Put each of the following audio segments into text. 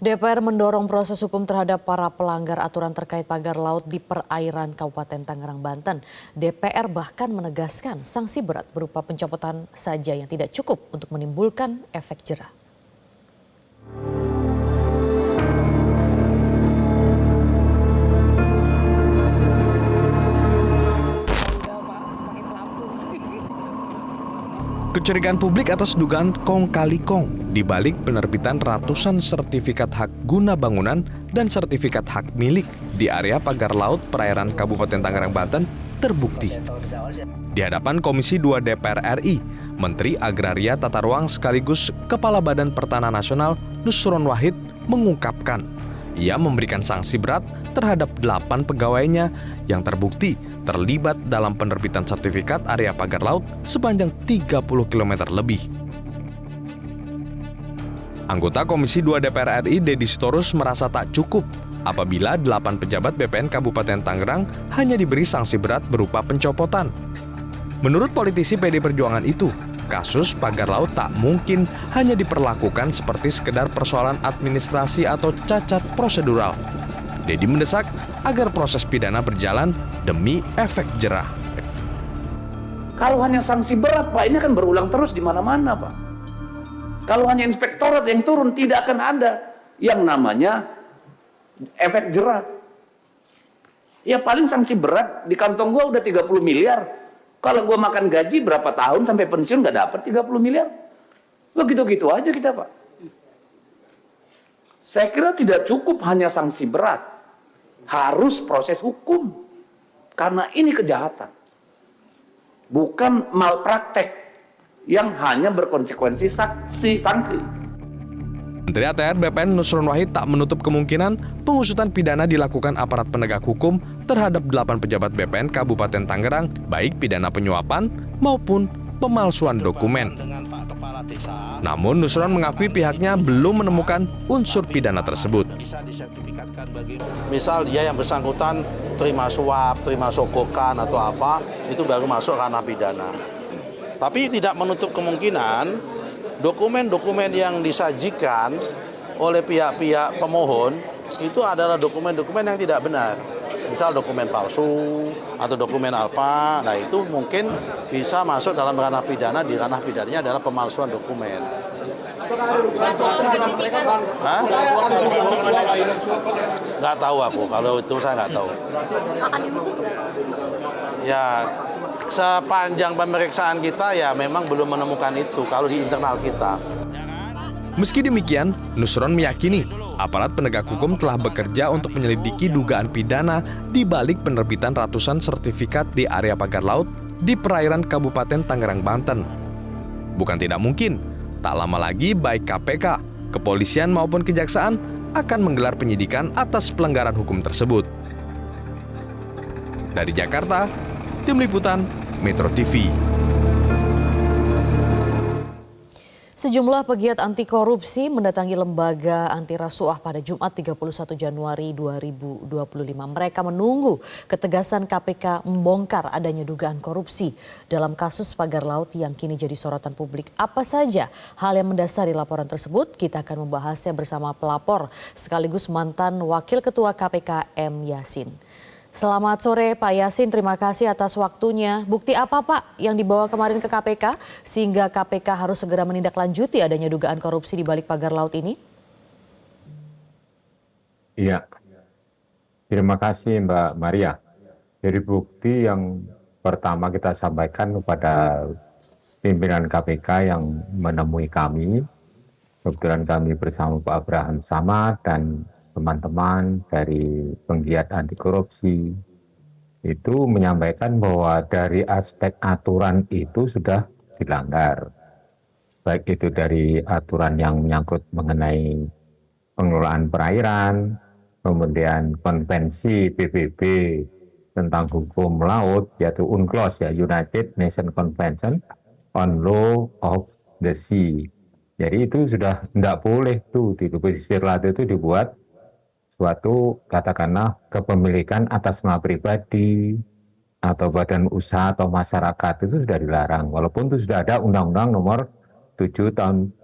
DPR mendorong proses hukum terhadap para pelanggar aturan terkait pagar laut di perairan Kabupaten Tangerang, Banten. DPR bahkan menegaskan sanksi berat berupa pencopotan saja yang tidak cukup untuk menimbulkan efek jera. Kecurigaan publik atas dugaan kong kali kong di balik penerbitan ratusan sertifikat hak guna bangunan dan sertifikat hak milik di area pagar laut perairan Kabupaten Tangerang, Banten terbukti. Di hadapan Komisi 2 DPR RI, Menteri Agraria Tata Ruang sekaligus Kepala Badan Pertanahan Nasional Nusron Wahid mengungkapkan ia memberikan sanksi berat terhadap 8 pegawainya yang terbukti terlibat dalam penerbitan sertifikat area pagar laut sepanjang 30 km lebih. Anggota Komisi 2 DPR RI Deddy Sitorus merasa tak cukup apabila 8 pejabat BPN Kabupaten Tangerang hanya diberi sanksi berat berupa pencopotan. Menurut politisi PD Perjuangan itu, kasus pagar laut tak mungkin hanya diperlakukan seperti sekedar persoalan administrasi atau cacat prosedural. Deddy mendesak agar proses pidana berjalan demi efek jerah. Kalau hanya sanksi berat, Pak, ini akan berulang terus di mana-mana, Pak. Kalau hanya inspektorat yang turun, tidak akan ada yang namanya efek jerah. Ya paling sanksi berat, di kantong gua udah 30 miliar. Kalau gua makan gaji berapa tahun sampai pensiun nggak dapat 30 miliar. Begitu-gitu aja kita, Pak. Saya kira tidak cukup hanya sanksi berat. Harus proses hukum. Karena ini kejahatan. Bukan malpraktek yang hanya berkonsekuensi sanksi. Menteri ATR BPN Nusron Wahid tak menutup kemungkinan pengusutan pidana dilakukan aparat penegak hukum terhadap 8 pejabat BPN Kabupaten Tangerang, baik pidana penyuapan maupun pemalsuan dokumen. Namun Nusron mengakui pihaknya belum menemukan unsur pidana tersebut. Misal dia yang bersangkutan terima suap, terima sogokan atau apa, itu baru masuk ranah pidana. Tapi tidak menutup kemungkinan dokumen-dokumen yang disajikan oleh pihak-pihak pemohon itu adalah dokumen-dokumen yang tidak benar. Misal dokumen palsu atau dokumen apa, nah itu mungkin bisa masuk dalam ranah pidana, di ranah pidananya adalah pemalsuan dokumen. Hah? Nggak tahu aku, kalau itu saya nggak tahu. Akan diusut nggak? Ya, sepanjang pemeriksaan kita ya memang belum menemukan itu kalau di internal kita. Meski demikian, Nusron meyakini aparat penegak hukum telah bekerja untuk menyelidiki dugaan pidana di balik penerbitan ratusan sertifikat di area pagar laut di perairan Kabupaten Tangerang, Banten. Bukan tidak mungkin, tak lama lagi baik KPK, kepolisian maupun kejaksaan akan menggelar penyidikan atas pelanggaran hukum tersebut. Dari Jakarta, Tim Liputan Metro TV. Sejumlah pegiat anti korupsi mendatangi lembaga anti rasuah pada Jumat 31 Januari 2025. Mereka menunggu ketegasan KPK membongkar adanya dugaan korupsi dalam kasus pagar laut yang kini jadi sorotan publik. Apa saja hal yang mendasari laporan tersebut? Kita akan membahasnya bersama pelapor sekaligus mantan Wakil Ketua KPK M. Yasin. Selamat sore Pak Yasin, terima kasih atas waktunya. Bukti apa Pak yang dibawa kemarin ke KPK sehingga KPK harus segera menindaklanjuti adanya dugaan korupsi di balik pagar laut ini? Iya, terima kasih Mbak Maria. Jadi bukti yang pertama kita sampaikan kepada pimpinan KPK yang menemui kami. Kebetulan kami bersama Pak Abraham Samad dan teman-teman dari penggiat anti korupsi itu menyampaikan bahwa dari aspek aturan itu sudah dilanggar. Baik itu dari aturan yang menyangkut mengenai pengelolaan perairan, kemudian konvensi PBB tentang hukum laut, yaitu UNCLOS, ya, United Nations Convention on Law of the Sea. Jadi itu sudah tidak boleh tuh di pesisir laut itu dibuat suatu katakanlah kepemilikan atas nama pribadi atau badan usaha atau masyarakat itu sudah dilarang. Walaupun itu sudah ada Undang-Undang Nomor 7 tahun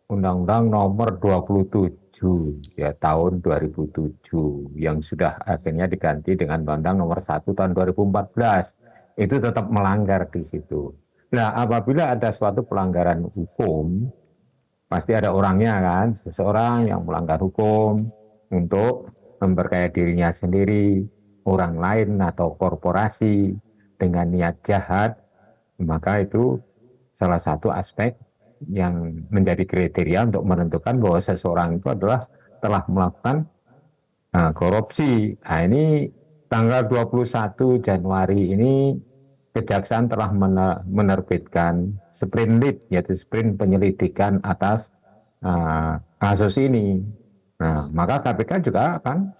Undang-Undang Nomor 27 ya tahun 2007 yang sudah akhirnya diganti dengan Undang-Undang Nomor 1 tahun 2014. Itu tetap melanggar di situ. Nah, apabila ada suatu pelanggaran hukum, pasti ada orangnya kan, seseorang yang melanggar hukum untuk memperkaya dirinya sendiri, orang lain atau korporasi dengan niat jahat, maka itu salah satu aspek yang menjadi kriteria untuk menentukan bahwa seseorang itu adalah telah melakukan korupsi. Nah, ini tanggal 21 Januari ini Kejaksaan telah menerbitkan sprint yaitu sprint penyelidikan atas kasus ini. Nah, maka KPK juga akan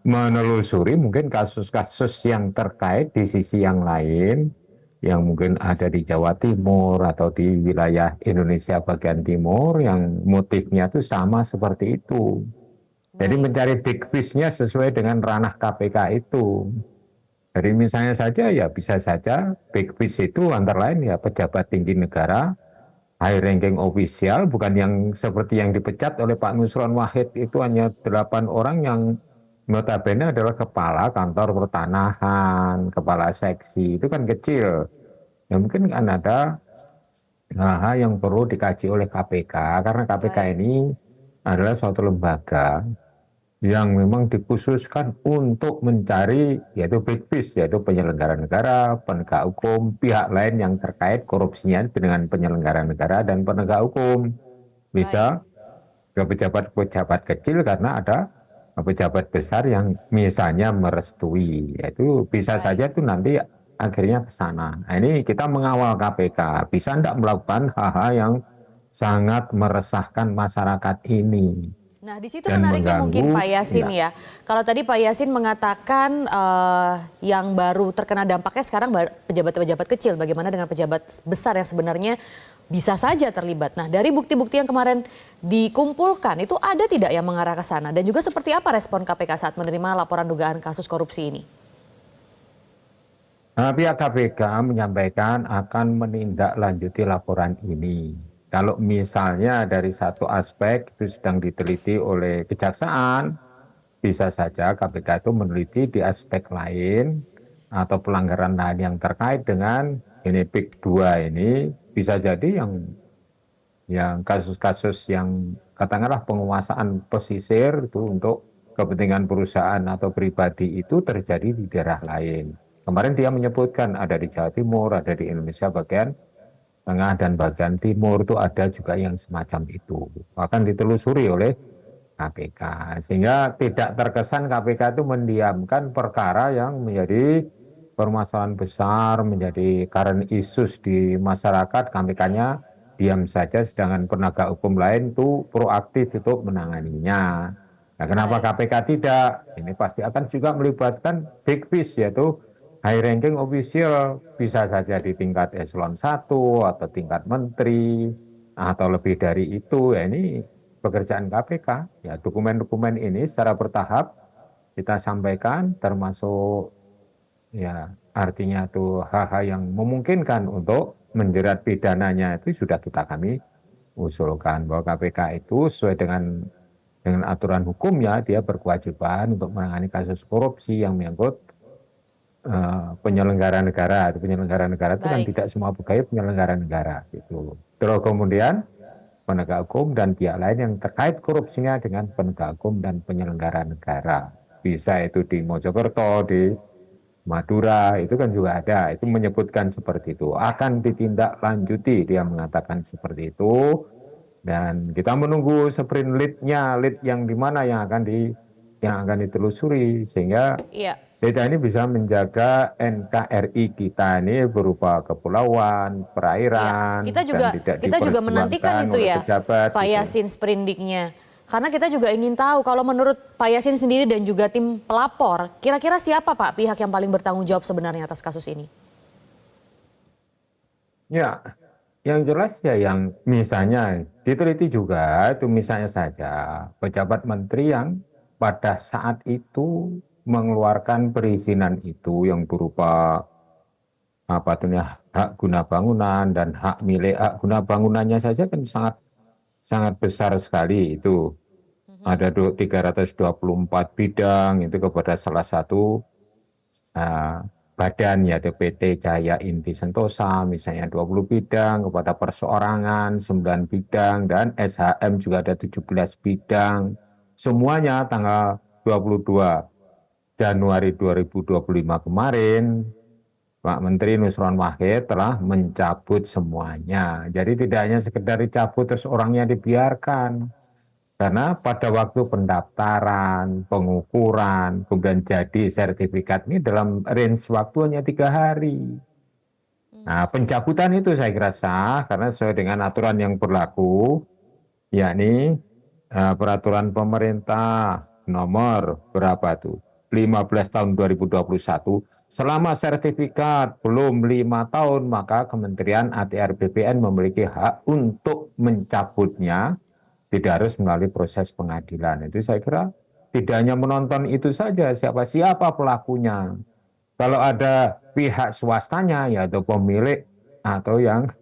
menelusuri mungkin kasus-kasus yang terkait di sisi yang lain yang mungkin ada di Jawa Timur atau di wilayah Indonesia bagian timur yang motifnya itu sama seperti itu. Jadi mencari big fish-nya sesuai dengan ranah KPK itu. Jadi misalnya saja ya bisa saja big fish itu antara lain ya pejabat tinggi negara, high ranking official, bukan yang seperti yang dipecat oleh Pak Nusron Wahid itu hanya 8 orang yang notabene adalah kepala kantor pertanahan, kepala seksi, itu kan kecil. Ya mungkin kan ada hal-hal yang perlu dikaji oleh KPK, karena KPK ini adalah suatu lembaga yang memang dikhususkan untuk mencari yaitu big fish, yaitu penyelenggara negara, penegak hukum, pihak lain yang terkait korupsinya dengan penyelenggara negara dan penegak hukum. Bisa ke pejabat-pejabat kecil karena ada pejabat besar yang misalnya merestui, yaitu bisa saja itu nanti akhirnya ke sana. Nah, ini kita mengawal KPK, bisa tidak melakukan hal-hal yang sangat meresahkan masyarakat ini. Nah, di situ Dan menariknya mungkin Pak Yasin ya. ya. Kalau tadi Pak Yasin mengatakan yang baru terkena dampaknya sekarang pejabat-pejabat kecil, bagaimana dengan pejabat besar yang sebenarnya bisa saja terlibat. Nah, dari bukti-bukti yang kemarin dikumpulkan itu ada tidak yang mengarah ke sana? Dan juga seperti apa respon KPK saat menerima laporan dugaan kasus korupsi ini? Pihak KPK menyampaikan akan menindaklanjuti laporan ini. Kalau misalnya dari satu aspek itu sedang diteliti oleh kejaksaan, bisa saja KPK itu meneliti di aspek lain atau pelanggaran lain yang terkait dengan ini PIK 2 ini, bisa jadi yang kasus-kasus yang katakanlah penguasaan pesisir itu untuk kepentingan perusahaan atau pribadi itu terjadi di daerah lain. Kemarin dia menyebutkan ada di Jawa Timur, ada di Indonesia bagian tengah dan bagian timur itu ada juga yang semacam itu. Akan ditelusuri oleh KPK. Sehingga tidak terkesan KPK itu mendiamkan perkara yang menjadi permasalahan besar, menjadi current issues di masyarakat. KPK-nya diam saja, sedangkan penegak hukum lain itu proaktif untuk menanganinya. Nah, kenapa KPK tidak? Ini pasti akan juga melibatkan big fish, yaitu high ranking official, bisa saja di tingkat eselon 1 atau tingkat menteri atau lebih dari itu. Ya ini pekerjaan KPK. Ya dokumen-dokumen ini secara bertahap kita sampaikan, termasuk ya artinya itu hal-hal yang memungkinkan untuk menjerat pidananya itu sudah kami usulkan bahwa KPK itu sesuai dengan aturan hukumnya dia berkewajiban untuk menangani kasus korupsi yang menyangkut penyelenggara negara. Penyelenggara negara itu kan tidak semua pegawai penyelenggara negara gitu. Terus kemudian penegak hukum dan pihak lain yang terkait korupsinya dengan penegak hukum dan penyelenggara negara. Bisa itu di Mojokerto, di Madura, itu kan juga ada. Itu menyebutkan seperti itu. Akan ditindaklanjuti, dia mengatakan seperti itu. Dan kita menunggu sprint lead-nya, lead yang di mana yang akan ditelusuri sehingga data ini bisa menjaga NKRI kita ini berupa kepulauan, perairan, kita juga menantikan itu ya, pejabat, Pak Yasin, sprindiknya. Karena kita juga ingin tahu kalau menurut Pak Yasin sendiri dan juga tim pelapor, kira-kira siapa Pak pihak yang paling bertanggung jawab sebenarnya atas kasus ini? Ya, yang jelas ya yang misalnya diteliti juga itu misalnya saja pejabat menteri yang pada saat itu mengeluarkan perizinan itu yang berupa hak guna bangunan dan hak milik. Hak guna bangunannya saja kan sangat sangat besar sekali itu. Ada 324 bidang itu kepada salah satu badan, yaitu PT Jaya Inti Sentosa, misalnya 20 bidang, kepada perseorangan 9 bidang, dan SHM juga ada 17 bidang. Semuanya tanggal 22 Januari 2025 kemarin, Pak Menteri Nusron Wahid telah mencabut semuanya. Jadi tidak hanya sekedar dicabut terus orangnya dibiarkan. Karena pada waktu pendaftaran, pengukuran, kemudian jadi sertifikat ini dalam range waktu hanya 3 hari. Nah, pencabutan itu saya kira sah karena sesuai dengan aturan yang berlaku, yakni peraturan pemerintah nomor berapa tuh? 15 tahun 2021. Selama sertifikat belum 5 tahun, maka Kementerian ATR BPN memiliki hak untuk mencabutnya, tidak harus melalui proses pengadilan. Itu saya kira tidak hanya menonton itu saja, siapa pelakunya. Kalau ada pihak swastanya, yaitu pemilik atau yang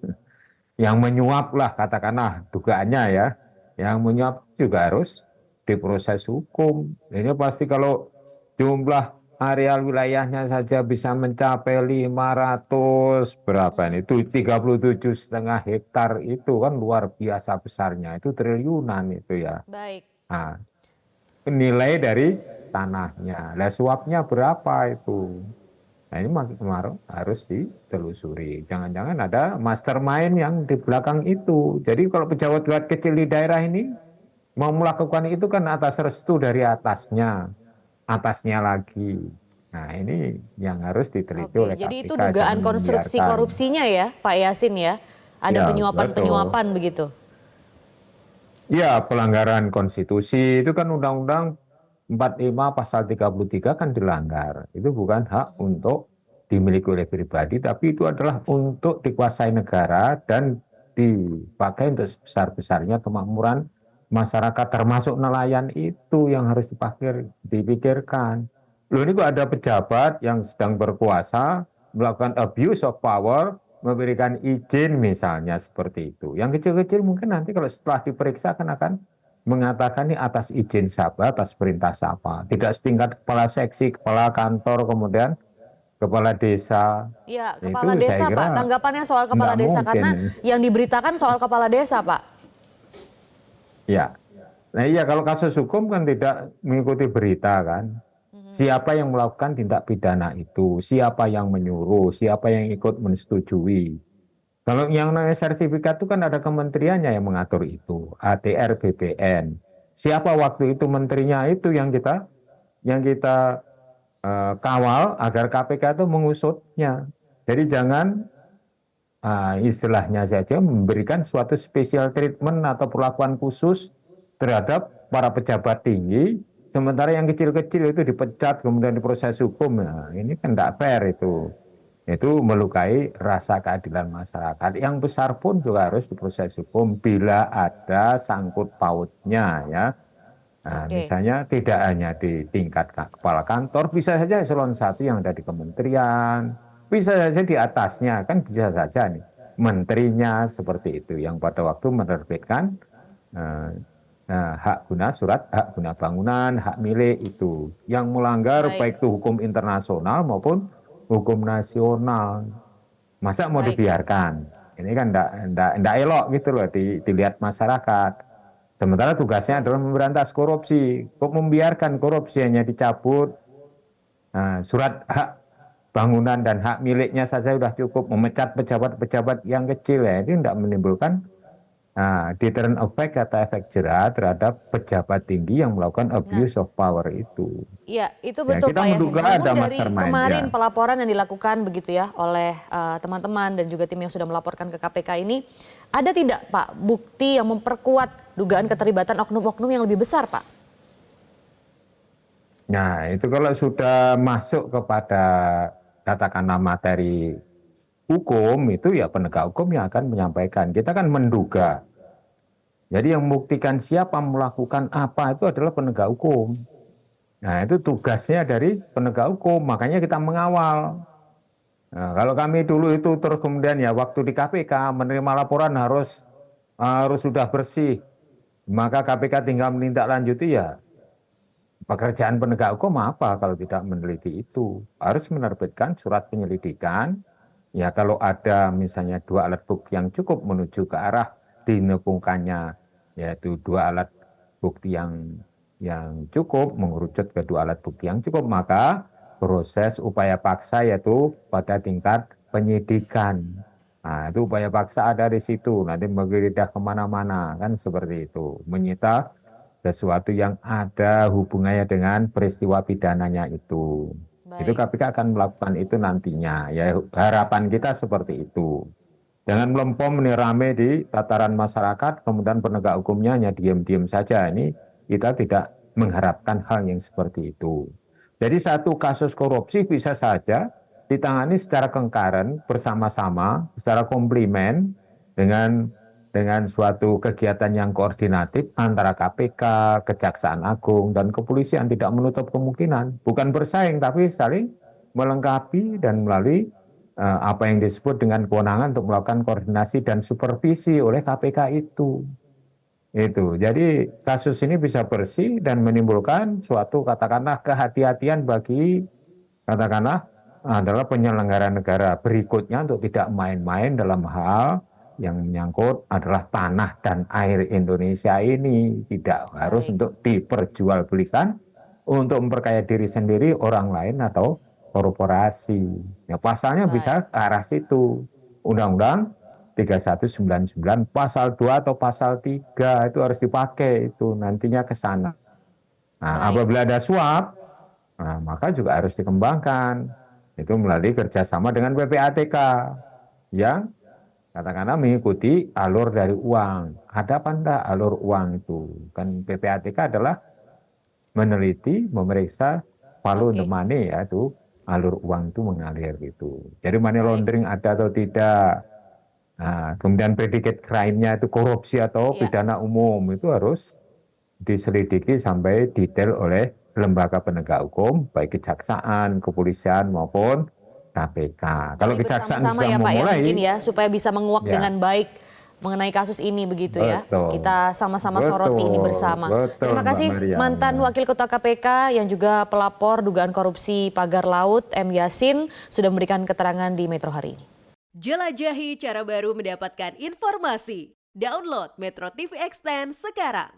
menyuap lah, katakanlah dugaannya ya, yang menyuap juga harus diproses hukum. Ini pasti kalau jumlah areal wilayahnya saja bisa mencapai 500 berapa ini, itu 37,5 hektar, itu kan luar biasa besarnya, itu triliunan itu ya. Baik. Nah, nilai dari tanahnya, lah suapnya berapa itu? Nah ini makin kemarin harus ditelusuri. Jangan-jangan ada mastermind yang di belakang itu. Jadi kalau pejabat-pejabat kecil di daerah ini mau melakukan itu kan atas restu dari atasnya lagi. Nah ini yang harus diteliti oleh KPK. Jadi itu dugaan konstruksi membiarkan. korupsinya ya Pak Yasin ya? Ada Ya, penyuapan-penyuapan begitu? Ya, pelanggaran konstitusi itu kan Undang-Undang 45 pasal 33 kan dilanggar. Itu bukan hak untuk dimiliki oleh pribadi, tapi itu adalah untuk dikuasai negara dan dipakai untuk sebesar-besarnya kemakmuran masyarakat, termasuk nelayan, itu yang harus dipikirkan. Loh ini kok ada pejabat yang sedang berkuasa melakukan abuse of power, memberikan izin misalnya seperti itu. Yang kecil-kecil mungkin nanti kalau setelah diperiksa akan mengatakan ini atas izin siapa, atas perintah siapa. Tidak setingkat kepala seksi, kepala kantor, kemudian kepala desa. Ya, Itu kepala desa saya kira Pak. Tanggapannya soal kepala nggak desa mungkin. karena yang diberitakan soal kepala desa Pak. Ya, nah iya kalau kasus hukum kan tidak mengikuti berita kan. Siapa yang melakukan tindak pidana itu, siapa yang menyuruh, siapa yang ikut menyetujui. Kalau yang namanya sertifikat itu kan ada kementeriannya yang mengatur itu, ATR BPN. Siapa waktu itu menterinya itu yang kita kawal agar KPK itu mengusutnya. Jadi jangan istilahnya saja memberikan suatu special treatment atau perlakuan khusus terhadap para pejabat tinggi, sementara yang kecil-kecil itu dipecat kemudian diproses hukum. Nah, ini kan tidak fair itu. Itu melukai rasa keadilan masyarakat. Yang besar pun juga harus diproses hukum bila ada sangkut pautnya ya. Nah, misalnya tidak hanya di tingkat kepala kantor, bisa saja eselon 1 yang ada di kementerian, bisa saja di atasnya, kan bisa saja nih menterinya seperti itu yang pada waktu menerbitkan hak guna surat, hak guna bangunan, hak milik itu yang melanggar baik itu hukum internasional maupun hukum nasional. Masa mau dibiarkan? Ini kan enggak elok gitu loh dilihat masyarakat. Sementara tugasnya adalah memberantas korupsi. Kok membiarkan korupsi hanya dicabut surat hak bangunan dan hak miliknya saja sudah cukup, memecat pejabat-pejabat yang kecil ya, itu tidak menimbulkan deterrent effect atau efek jerah terhadap pejabat tinggi yang melakukan abuse of power itu. Iya, itu betul kita Pak Yasin. menduga Namun ada dari mastermind, kemarin ya. pelaporan yang dilakukan begitu ya oleh teman-teman dan juga tim yang sudah melaporkan ke KPK ini, ada tidak Pak bukti yang memperkuat dugaan keterlibatan oknum-oknum yang lebih besar Pak? Nah itu kalau sudah masuk kepada katakanlah materi hukum itu ya penegak hukum yang akan menyampaikan. Kita kan menduga. Jadi yang membuktikan siapa melakukan apa itu adalah penegak hukum. Nah itu tugasnya dari penegak hukum, makanya kita mengawal. Nah, kalau kami dulu itu terus kemudian ya waktu di KPK menerima laporan harus harus sudah bersih. Maka KPK tinggal menindaklanjuti ya pekerjaan penegak hukum apa kalau tidak meneliti itu. Harus menerbitkan surat penyelidikan. Ya kalau ada misalnya 2 alat bukti yang cukup menuju ke arah dinemukannya, yaitu 2 alat bukti yang cukup, mengerucut ke 2 alat bukti yang cukup, maka proses upaya paksa yaitu pada tingkat penyidikan. Nah, itu upaya paksa ada di situ, nanti menggeledah kemana-mana, kan seperti itu. Menyita sesuatu yang ada hubungannya dengan peristiwa pidananya itu. Itu Baik. KPK akan melakukan itu nantinya. Ya harapan kita seperti itu. Jangan melempem ini rame di tataran masyarakat, kemudian penegak hukumnya hanya diam-diam saja. Ini kita tidak mengharapkan hal yang seperti itu. Jadi satu kasus korupsi bisa saja ditangani secara concurrent, bersama-sama, secara komplimen dengan suatu kegiatan yang koordinatif antara KPK, Kejaksaan Agung, dan kepolisian, tidak menutup kemungkinan. Bukan bersaing, tapi saling melengkapi dan melalui apa yang disebut dengan kewenangan untuk melakukan koordinasi dan supervisi oleh KPK itu. Jadi kasus ini bisa bersih dan menimbulkan suatu katakanlah kehati-hatian bagi katakanlah adalah penyelenggara negara berikutnya untuk tidak main-main dalam hal yang menyangkut adalah tanah dan air Indonesia ini. Tidak harus Baik. untuk diperjualbelikan untuk memperkaya diri sendiri, orang lain atau korporasi. Ya, pasalnya Baik. bisa ke arah situ. Undang-Undang 3199 pasal 2 atau pasal 3 itu harus dipakai itu nantinya ke sana. Nah, Baik. apabila ada suap, nah, maka juga harus dikembangkan. Itu melalui kerjasama dengan PPATK yang katakanlah mengikuti alur dari uang. Ada apa enggak alur uang itu? Kan PPATK adalah meneliti, memeriksa follow the money, ya itu alur uang itu mengalir gitu. Jadi money Baik. laundering ada atau tidak. Nah, kemudian predicate crime-nya itu korupsi atau Ya. pidana umum itu harus diselidiki sampai detail oleh lembaga penegak hukum, baik kejaksaan, kepolisian maupun KPK. Kalau Ini kejaksaan bersama-sama sudah ya Pak ya memulai, mungkin ya supaya bisa menguak Ya. dengan baik mengenai kasus ini begitu ya. Betul. Kita sama-sama soroti ini bersama. Betul, Terima Mbak kasih Maria. mantan Wakil Ketua KPK yang juga pelapor dugaan korupsi pagar laut M. Yasin sudah memberikan keterangan di Metro hari ini. Jelajahi cara baru mendapatkan informasi. Download Metro TV Extend sekarang.